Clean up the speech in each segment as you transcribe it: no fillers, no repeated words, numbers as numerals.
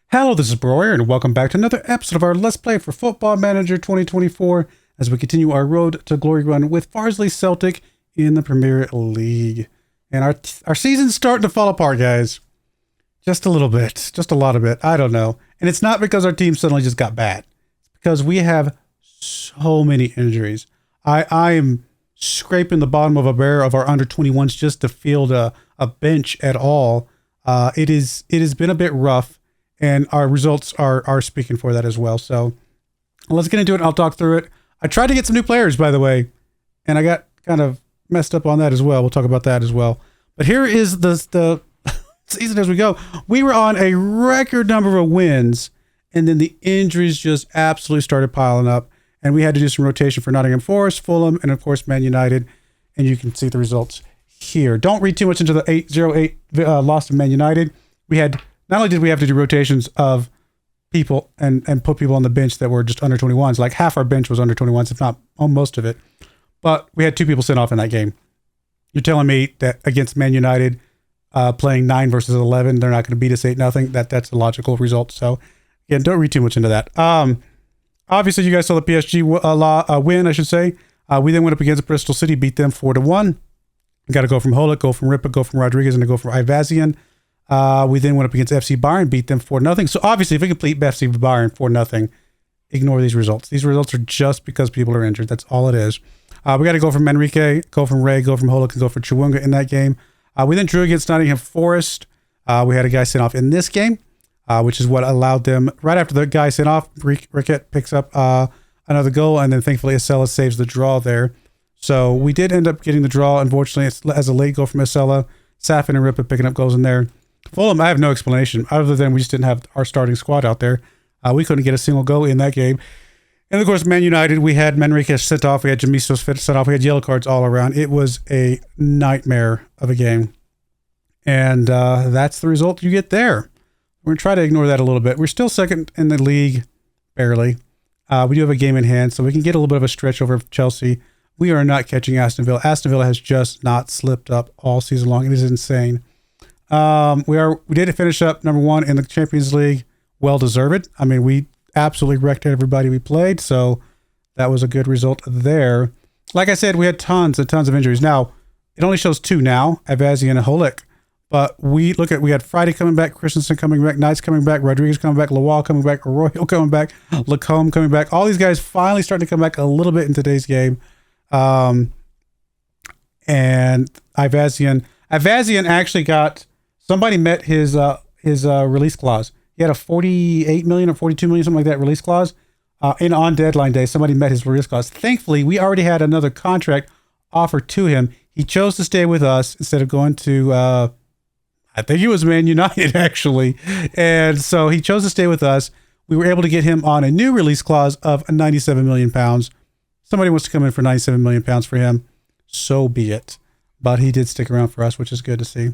Hello, this is Broyar, and welcome back to another episode of our Let's Play for Football Manager 2024 as we continue our road to glory run with FARSLEY CELTIC in the Premier League. And our season's starting to fall apart, guys. Just a little bit. Just a lot of it. I don't know. And it's not because our team suddenly just got bad. It's because we have so many injuries. I am scraping the bottom of a barrel of our under-21s just to field a bench at all. It has been a bit rough. And our results are speaking for that as well. So let's get into it. I'll talk through it. I tried to get some new players, by the way, and I got kind of messed up on that as well. We'll talk about that as well. But here is the season as we go. We were on a record number of wins, and then the injuries just absolutely started piling up. And we had to do some rotation for Nottingham Forest, Fulham, and of course, Man United. And you can see the results here. Don't read too much into the 8-0-8 loss to Man United. Not only did we have to do rotations of people and put people on the bench that were just under 21s, like half our bench was under 21s, if not most of it, but we had 2 people sent off in that game. You're telling me that against Man United, playing 9 versus 11, they're not going to beat us 8-0? That's a logical result. So again, don't read too much into that. Obviously, you guys saw the PSG win, I should say. We then went up against Bristol City, beat them 4-1. Got to go from Holik, go from Ripa, go from Rodriguez, and to go from Ivazian. We then went up against FC Bayern, beat them 4-0. So obviously, if we complete FC Bayern 4-0, ignore these results. These results are just because people are injured. That's all it is. We got to go from Enrique, go from Ray, go from Holik, and go for Chiwunga in that game. We then drew against Nottingham Forest. We had a guy sent off in this game, which is what allowed them, right after the guy sent off, Rickett picks up another goal, and then thankfully Acela saves the draw there. So we did end up getting the draw. Unfortunately, it's as a late goal from Acela. Safin and Ripa picking up goals in there. Fulham, I have no explanation other than we just didn't have our starting squad out there. We couldn't get a single goal in that game. And of course, Man United, we had Manrique sent off. We had Jamistos sent off. We had yellow cards all around. It was a nightmare of a game. And that's the result you get there. We're going to try to ignore that a little bit. We're still second in the league, barely. We do have a game in hand, so we can get a little bit of a stretch over Chelsea. We are not catching Aston Villa. Aston Villa has just not slipped up all season long. It is insane. We did finish up number 1 in the Champions League. Well deserved. I mean, we absolutely wrecked everybody we played, so that was a good result there. Like I said, we had tons and tons of injuries. Now, it only shows 2 now, Ivazian and Holik. But we had Friday coming back, Christensen coming back, Knights coming back, Rodriguez coming back, Lawal coming back, Arroyo coming back, Lacombe coming back. All these guys finally starting to come back a little bit in today's game. And Ivazian actually got... Somebody met his release clause. He had a 48 million or 42 million, something like that, release clause. On deadline day, somebody met his release clause. Thankfully, we already had another contract offered to him. He chose to stay with us instead of going to, I think it was Man United, actually. And so he chose to stay with us. We were able to get him on a new release clause of £97 million. Somebody wants to come in for £97 million for him. So be it. But he did stick around for us, which is good to see.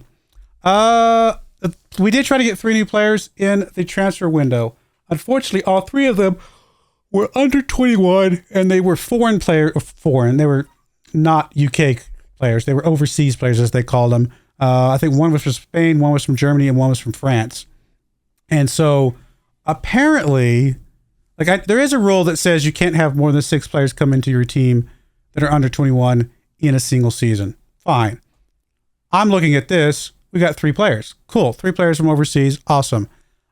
We did try to get 3 new players in the transfer window. Unfortunately, all 3 of them were under 21 and they were foreign. They were not UK players. They were overseas players, as they call them. I think one was from Spain, one was from Germany, and one was from France. And so apparently, there is a rule that says you can't have more than 6 players come into your team that are under 21 in a single season. Fine. I'm looking at this. We got 3 players. Cool. 3 players from overseas. Awesome.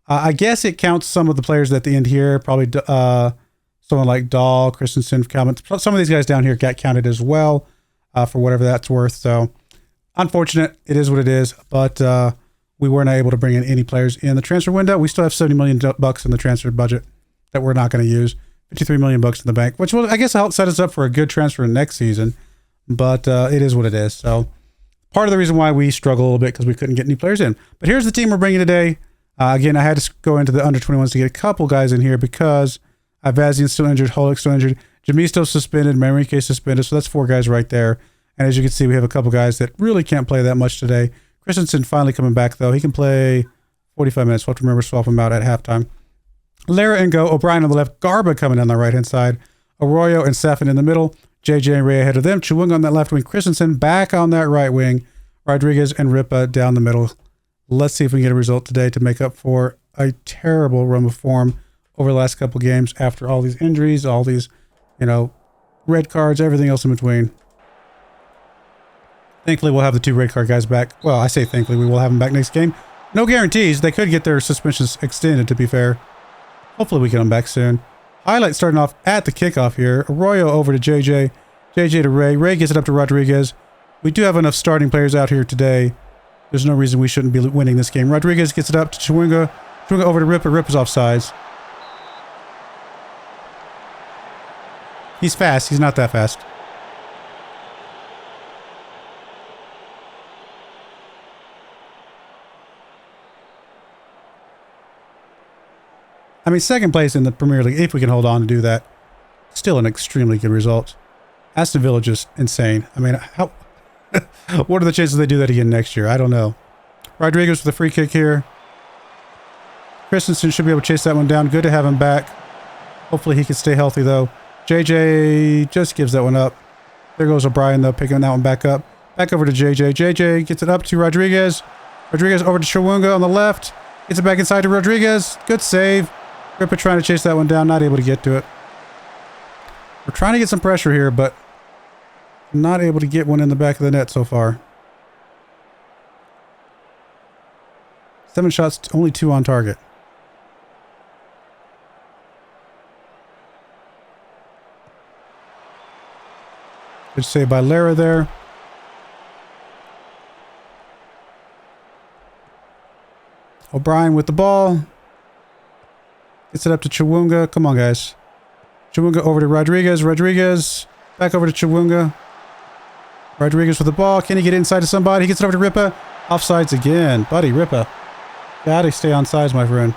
I guess it counts some of the players at the end here. Probably someone like Dahl, Christensen, Calvin. Some of these guys down here got counted as well for whatever that's worth. So unfortunate. It is what it is. But we weren't able to bring in any players in the transfer window. We still have $70 million in the transfer budget that we're not going to use. $53 million in the bank, which will, I guess, help set us up for a good transfer next season. But it is what it is. So part of the reason why we struggle a little bit because we couldn't get any players in. But here's the team we're bringing today. Again, I had to go into the under 21s to get a couple guys in here because Ivazian's still injured, Holik's still injured, Jamistos suspended, Manrique suspended. So that's 4 guys right there. And as you can see, we have a couple guys that really can't play that much today. Christensen finally coming back, though. He can play 45 minutes. We'll have to remember to swap him out at halftime. Lara and Go, O'Brien on the left, Garba coming on the right-hand side, Arroyo and Safin in the middle, JJ and Ray ahead of them, Chiwunga on that left wing, Christensen back on that right wing, Rodriguez and Ripa down the middle. Let's see if we can get a result today to make up for a terrible run of form over the last couple games after all these injuries, all these, you know, red cards, everything else in between. Thankfully, we'll have the 2 red card guys back. Well, I say thankfully, we will have them back next game. No guarantees. They could get their suspensions extended, to be fair. Hopefully, we get them back soon. Highlight starting off at the kickoff here. Arroyo over to JJ. JJ to Ray. Ray gets it up to Rodriguez. We do have enough starting players out here today. There's no reason we shouldn't be winning this game. Rodriguez gets it up to Chewinga. Chewinga over to Ripper. Ripper's offsides. He's fast. He's not that fast. I mean, second place in the Premier League, if we can hold on to do that, still an extremely good result. Aston Villa just insane. I mean, how... what are the chances they do that again next year? I don't know. Rodriguez with the free kick here. Christensen should be able to chase that one down. Good to have him back. Hopefully he can stay healthy, though. JJ just gives that one up. There goes O'Brien, though, picking that one back up. Back over to JJ. JJ gets it up to Rodriguez. Rodriguez over to Chewinga on the left. Gets it back inside to Rodriguez. Good save. Ripper trying to chase that one down, not able to get to it. We're trying to get some pressure here, but not able to get one in the back of the net so far. 7 shots, only 2 on target. Good save by Lara there. O'Brien with the ball. Gets it up to Chewinga. Come on, guys. Chewinga over to Rodriguez. Rodriguez back over to Chewinga. Rodriguez with the ball. Can he get inside to somebody? He gets it over to Ripa. Offsides again. Buddy, Ripa. Gotta stay on sides, my friend.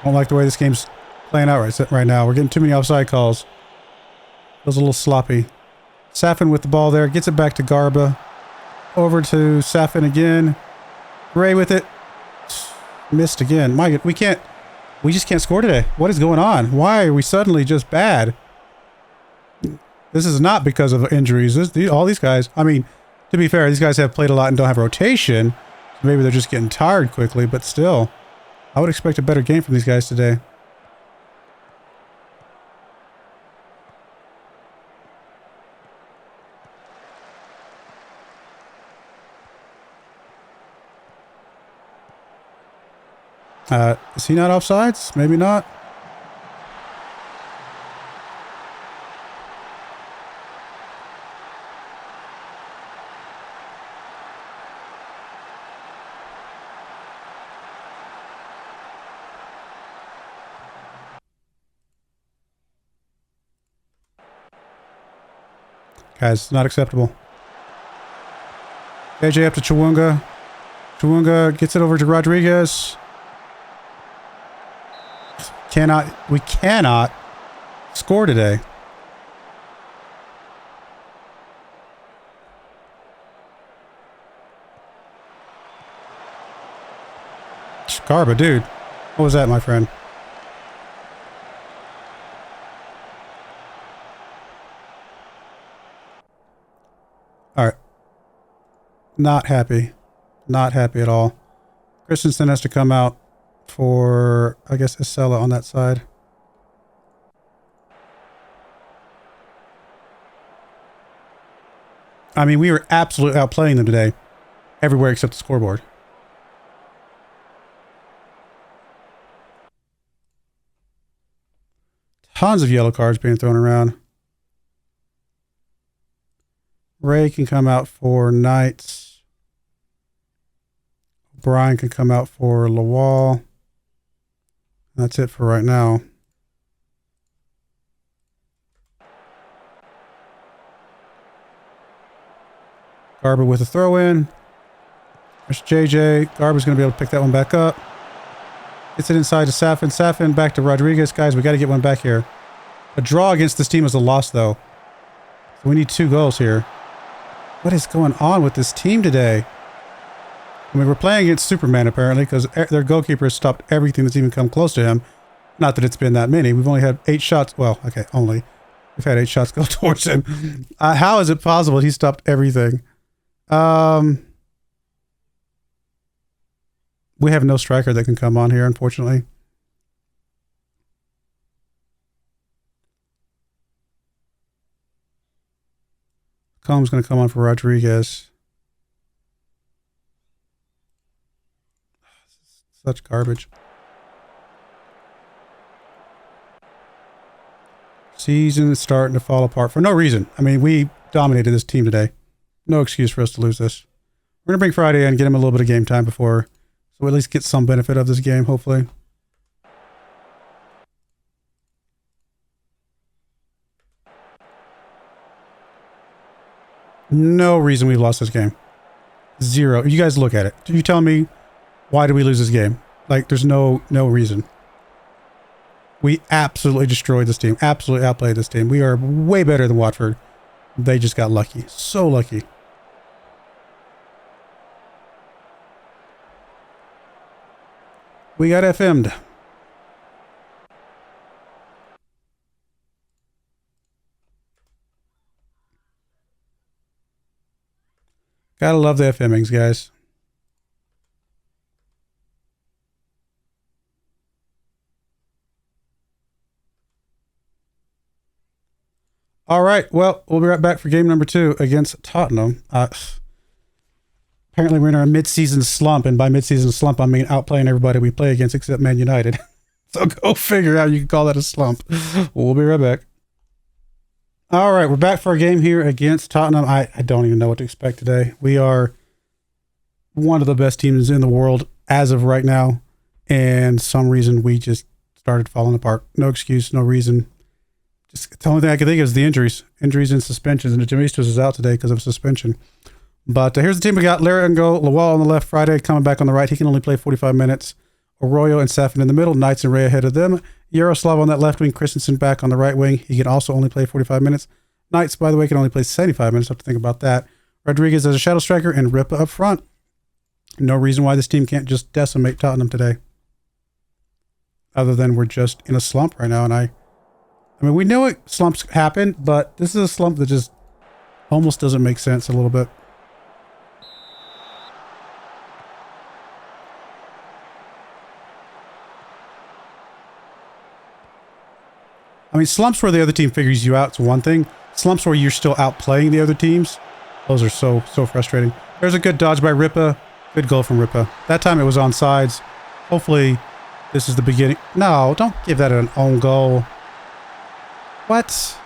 I don't like the way this game's playing out right now. We're getting too many offside calls. Feels a little sloppy. Safin with the ball there. Gets it back to Garba. Over to Safin again. Ray with it. Missed again. My God, we just can't score today. What is going on? Why are we suddenly just bad? This is not because of injuries. All these guys, I mean, to be fair, these guys have played a lot and don't have rotation. So maybe they're just getting tired quickly, but still, I would expect a better game from these guys today. Is he not offsides? Maybe not. Guys, not acceptable. AJ up to Chewinga. Chewinga gets it over to Rodriguez. We cannot score today. Garba, dude. What was that, my friend? All right. Not happy. Not happy at all. Christensen has to come out for, I guess, Isela on that side. I mean, we were absolutely outplaying them today. Everywhere except the scoreboard. Tons of yellow cards being thrown around. Ray can come out for Knights. Brian can come out for Lawal. That's it for right now. Garber with a throw in. There's JJ. Garber's going to be able to pick that one back up. Gets it inside to Safin. Safin back to Rodriguez. Guys, we got to get one back here. A draw against this team is a loss, though. So we need 2 goals here. What is going on with this team today? I mean, we're playing against Superman, apparently, because their goalkeeper has stopped everything that's even come close to him. Not that it's been that many. We've only had 8 shots. Well, okay, only. We've had 8 shots go towards him. How is it possible he stopped everything? We have no striker that can come on here, unfortunately. Combs going to come on for Rodriguez. Such garbage. Season is starting to fall apart for no reason. I mean, we dominated this team today. No excuse for us to lose this. We're going to bring Friday in and get him a little bit of game time before, so we at least get some benefit of this game, hopefully. No reason we lost this game. 0. You guys look at it. You tell me, why did we lose this game? Like, there's no reason. We absolutely destroyed this team. Absolutely outplayed this team. We are way better than Watford. They just got lucky. So lucky. We got FM'd. Gotta love the FMings, guys. All right, well, we'll be right back for game number 2 against Tottenham. Apparently we're in our mid-season slump, and by mid-season slump, I mean outplaying everybody we play against except Man United. So go figure out you can call that a slump. We'll be right back. All right, we're back for our game here against Tottenham. I don't even know what to expect today. We are one of the best teams in the world as of right now, and some reason we just started falling apart. No excuse, no reason. Just the only thing I can think of is the injuries. Injuries and suspensions, and Demistos is out today because of suspension. But here's the team we got. Lara and Go, Lawal on the left, Friday coming back on the right. He can only play 45 minutes. Arroyo and Safin in the middle, Knights and Ray ahead of them. Yaroslav on that left wing, Christensen back on the right wing. He can also only play 45 minutes. Knights, by the way, can only play 75 minutes. I have to think about that. Rodriguez as a shadow striker and Ripa up front. No reason why this team can't just decimate Tottenham today. Other than we're just in a slump right now. And I mean, we know it slumps happen, but this is a slump that just almost doesn't make sense a little bit. I mean, slumps where the other team figures you out is one thing. Slumps where you're still outplaying the other teams, those are so frustrating. There's a good dodge by Ripa. Good goal from Ripa. That time it was on sides. Hopefully this is the beginning. No, don't give that an own goal. What?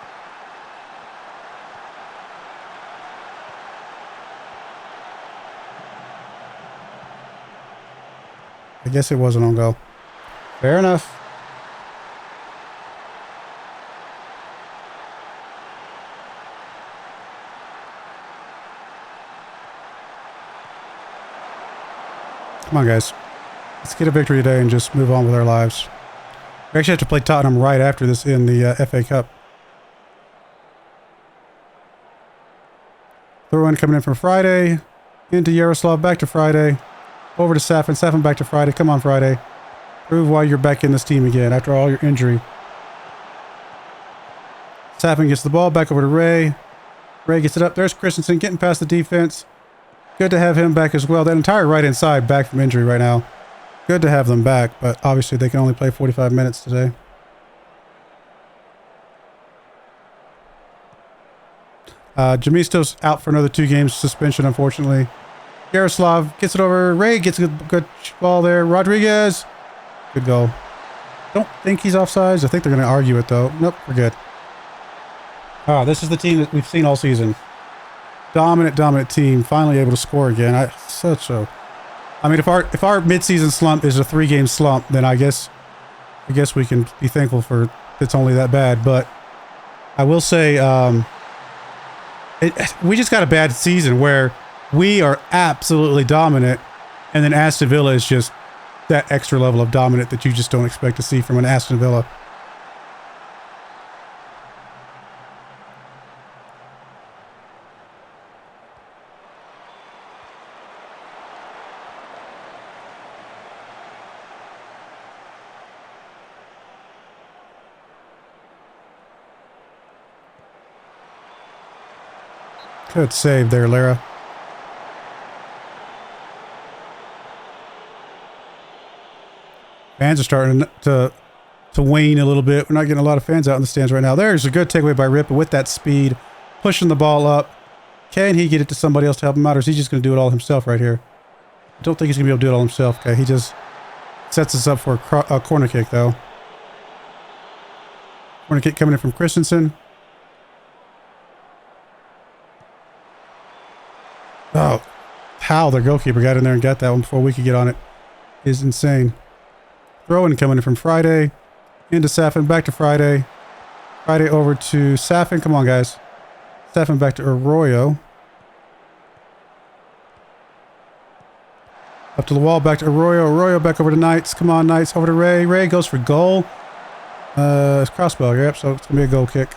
I guess it was an own goal. Fair enough. Come on, guys. Let's get a victory today and just move on with our lives. We actually have to play Tottenham right after this in the FA Cup. Throw-in coming in from Friday. Into Yaroslav, back to Friday. Over to Safin. Safin back to Friday. Come on, Friday. Prove why you're back in this team again after all your injury. Safin gets the ball back over to Ray. Ray gets it up. There's Christensen getting past the defense. Good to have him back as well. That entire right-hand side back from injury right now. Good to have them back, but obviously they can only play 45 minutes today. Jamistos out for another 2 games suspension, unfortunately. Yaroslav gets it over. Ray gets a good ball there. Rodriguez. Good goal. Don't think he's offsides. I think they're going to argue it, though. Nope, we're good. This is the team that we've seen all season. Dominant team, finally able to score again. I mean, if our mid-season slump is a 3-game slump, then I guess we can be thankful for it's only that bad. But I will say, we just got a bad season where we are absolutely dominant, and then Aston Villa is just that extra level of dominant that you just don't expect to see from an Aston Villa. Good save there, Lara. Fans are starting to wane a little bit. We're not getting a lot of fans out in the stands right now. There's a good takeaway by Rip, but with that speed, pushing the ball up. Can he get it to somebody else to help him out, or is he just going to do it all himself right here? I don't think he's going to be able to do it all himself. Okay, he just sets us up for a corner kick, though. Corner kick coming in from Christensen. Oh, how their goalkeeper got in there and got that one before we could get on it is insane. Throw-in coming in from Friday. Into Safin, back to Friday. Friday over to Safin. Come on, guys. Safin back to Arroyo. Up to the wall, back to Arroyo. Arroyo back over to Knights. Come on, Knights. Over to Ray. Ray goes for goal. It's crossbar, yep, so it's going to be a goal kick.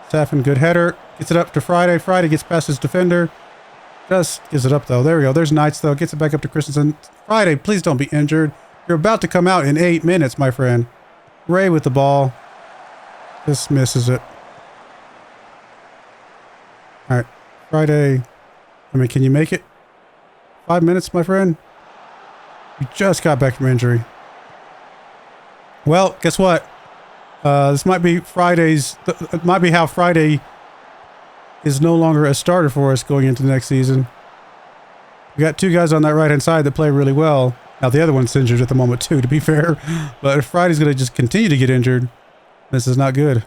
Safin, good header. Gets it up to Friday. Friday gets past his defender. Just gives it up, though. There we go. There's Knights, though. Gets it back up to Christensen. Friday, please don't be injured. You're about to come out in 8 minutes, my friend. Ray with the ball. Just misses it. All right. Friday. I mean, can you make it? 5 minutes, my friend? You just got back from injury. Well, guess what? This might be Friday's... It might be how Friday is no longer a starter for us going into the next season. We got 2 guys on that right-hand side that play really well. Now, the other one's injured at the moment, too, to be fair. But if Friday's going to just continue to get injured, this is not good.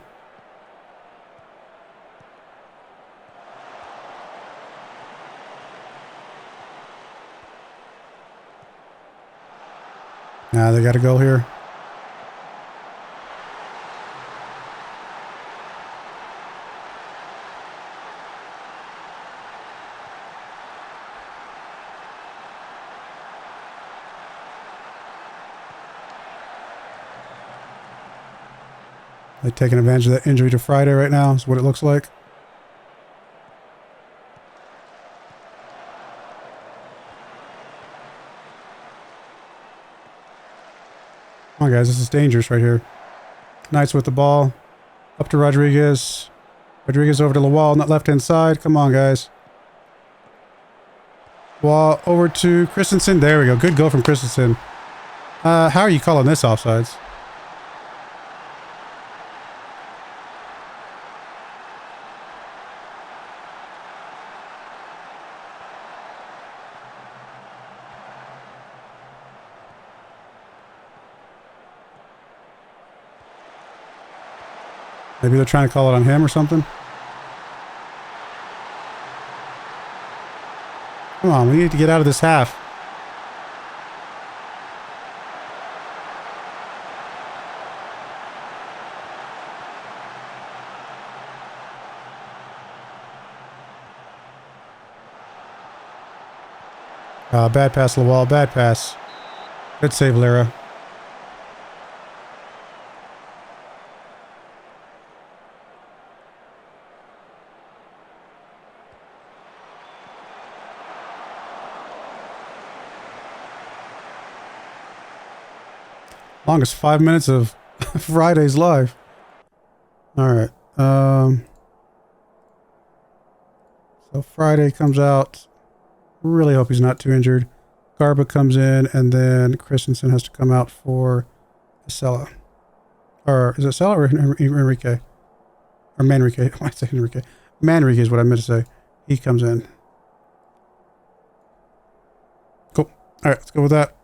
Nah, they got a goal here. They're taking advantage of that injury to Friday right now, is what it looks like. Come on, guys, this is dangerous right here. Knights with the ball. Up to Rodriguez. Rodriguez over to Lawal on that left-hand side. Come on, guys. Wall over to Christensen. There we go. Good goal from Christensen. How are you calling this offsides? Maybe they're trying to call it on him or something. Come on, we need to get out of this half. Bad pass, Lawal. Bad pass. Good save, Lara. Longest 5 minutes of Friday's live. All right. So Friday comes out. Really hope he's not too injured. Garba comes in, and then Christensen has to come out for Sella. Or is it Sella or Enrique? Or Manrique. Why did I say Enrique? Manrique is what I meant to say. He comes in. Cool. All right, let's go with that.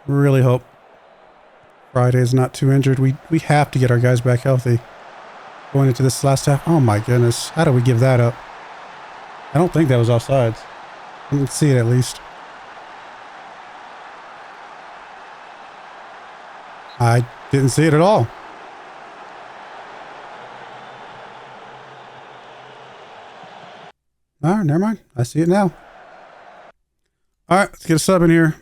Really hope Friday is not too injured. We have to get our guys back healthy going into this last half. Oh my goodness. How do we give that up? I don't think that was offsides. I didn't see it at least. I didn't see it at all. All right, never mind. I see it now. All right, let's get a sub in here.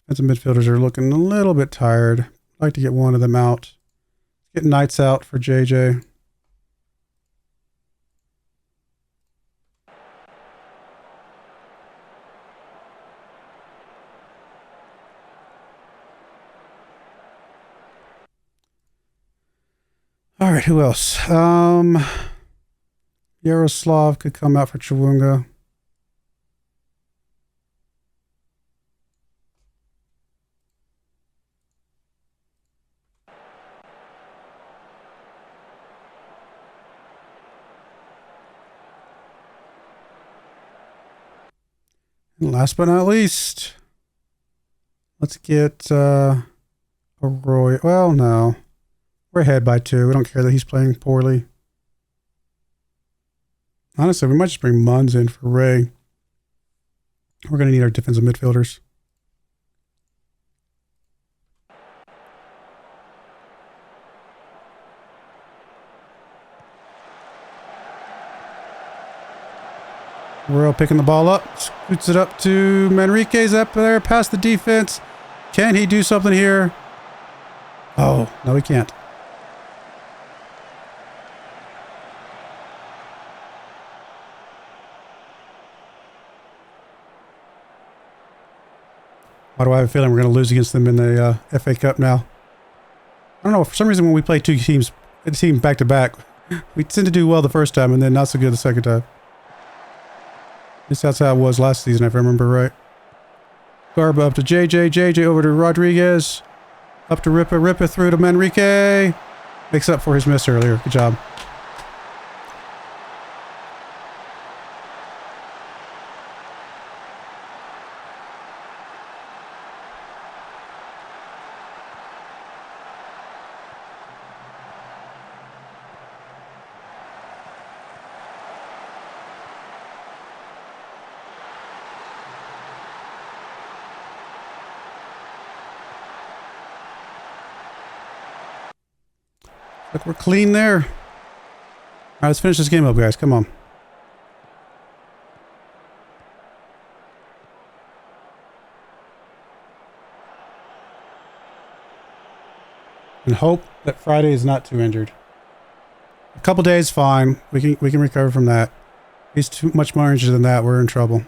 And some midfielders are looking a little bit tired. I'd like to get one of them out. Get Knights out for JJ. All right, who else? Yaroslav could come out for Chawunga. And last but not least, let's get a Roy. Well, no. We're ahead by 2. We don't care that he's playing poorly. Honestly, we might just bring Munz in for Ray. We're going to need our defensive midfielders. Royal picking the ball up. Scoots it up to Manrique's up there past the defense. Can he do something here? Oh, no he can't. Why do I have a feeling we're going to lose against them in the FA Cup now? I don't know. For some reason, when we play a team back to back, we tend to do well the first time and then not so good the second time. At least that's how it was last season, if I remember right. Garba up to JJ. JJ over to Rodriguez. Up to Ripa. Ripa through to Manrique. Makes up for his miss earlier. Good job. Look, we're clean there. All right, let's finish this game up, guys. Come on. And hope that Friday is not too injured. A couple days, fine. We can recover from that. If he's too much more injured than that, we're in trouble.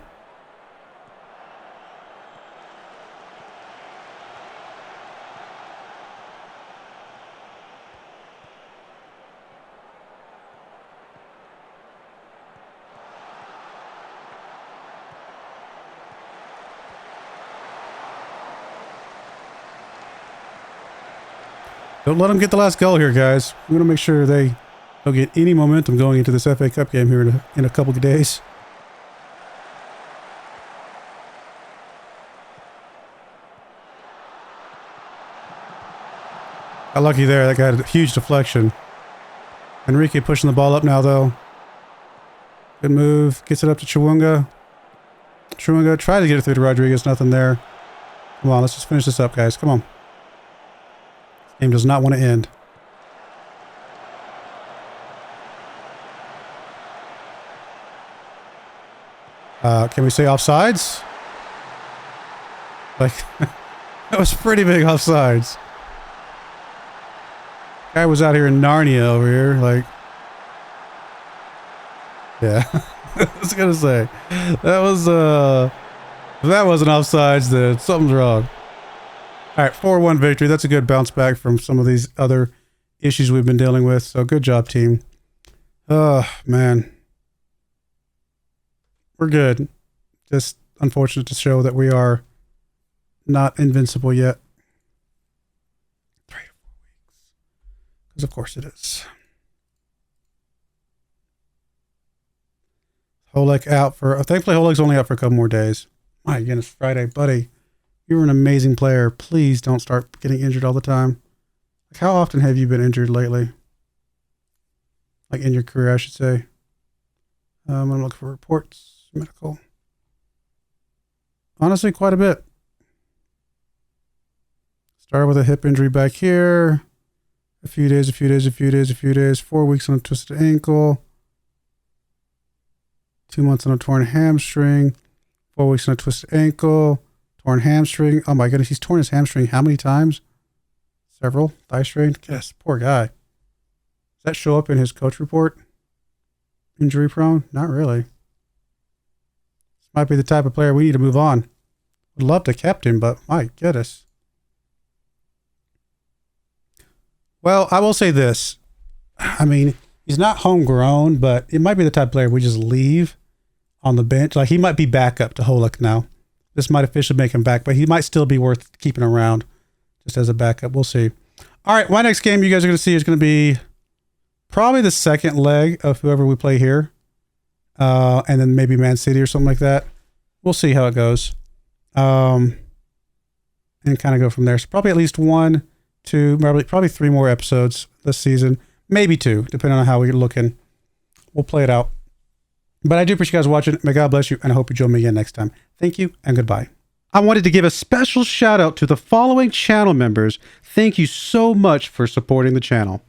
Don't let them get the last goal here, guys. We want to make sure they don't get any momentum going into this FA Cup game here in a couple of days. Got lucky there. That got a huge deflection. Enrique pushing the ball up now, though. Good move. Gets it up to Chawunga. Chawunga tried to get it through to Rodriguez. Nothing there. Come on, let's just finish this up, guys. Come on. Game does not want to end. Can we say offsides? Like, that was pretty big offsides. Guy was out here in Narnia over here, like. Yeah, I was gonna say that was if that wasn't offsides, then something's wrong. All right, 4-1 victory. That's a good bounce back from some of these other issues we've been dealing with. So good job, team. Oh, man. We're good. Just unfortunate to show that we are not invincible yet. 3 to 4 weeks. Because of course it is. Holek out for... Thankfully, Holek's only out for a couple more days. My goodness, Friday, buddy. You're an amazing player. Please don't start getting injured all the time. Like, how often have you been injured lately? Like in your career, I should say. I'm going to look for reports. Medical. Honestly, quite a bit. Started with a hip injury back here. A few days. 4 weeks on a twisted ankle. 2 months on a torn hamstring. 4 weeks on a twisted ankle. Torn hamstring. Oh my goodness, he's torn his hamstring how many times? Several. Thigh strain. Yes, poor guy. Does that show up in his coach report? Injury prone? Not really. This might be the type of player we need to move on. Would love to kept him, but my goodness. Well, I will say this. I mean, he's not homegrown, but it might be the type of player we just leave on the bench. Like, he might be backup to Holick now. This might officially make him back, but he might still be worth keeping around just as a backup. We'll see. All right, my next game you guys are going to see is going to be probably the second leg of whoever we play here. And then maybe Man City or something like that. We'll see how it goes. And kind of go from there. So probably at least 1, 2, probably 3 more episodes this season. Maybe 2, depending on how we're looking. We'll play it out. But I do appreciate you guys watching. May God bless you, and I hope you join me again next time. Thank you, and goodbye. I wanted to give a special shout out to the following channel members. Thank you so much for supporting the channel.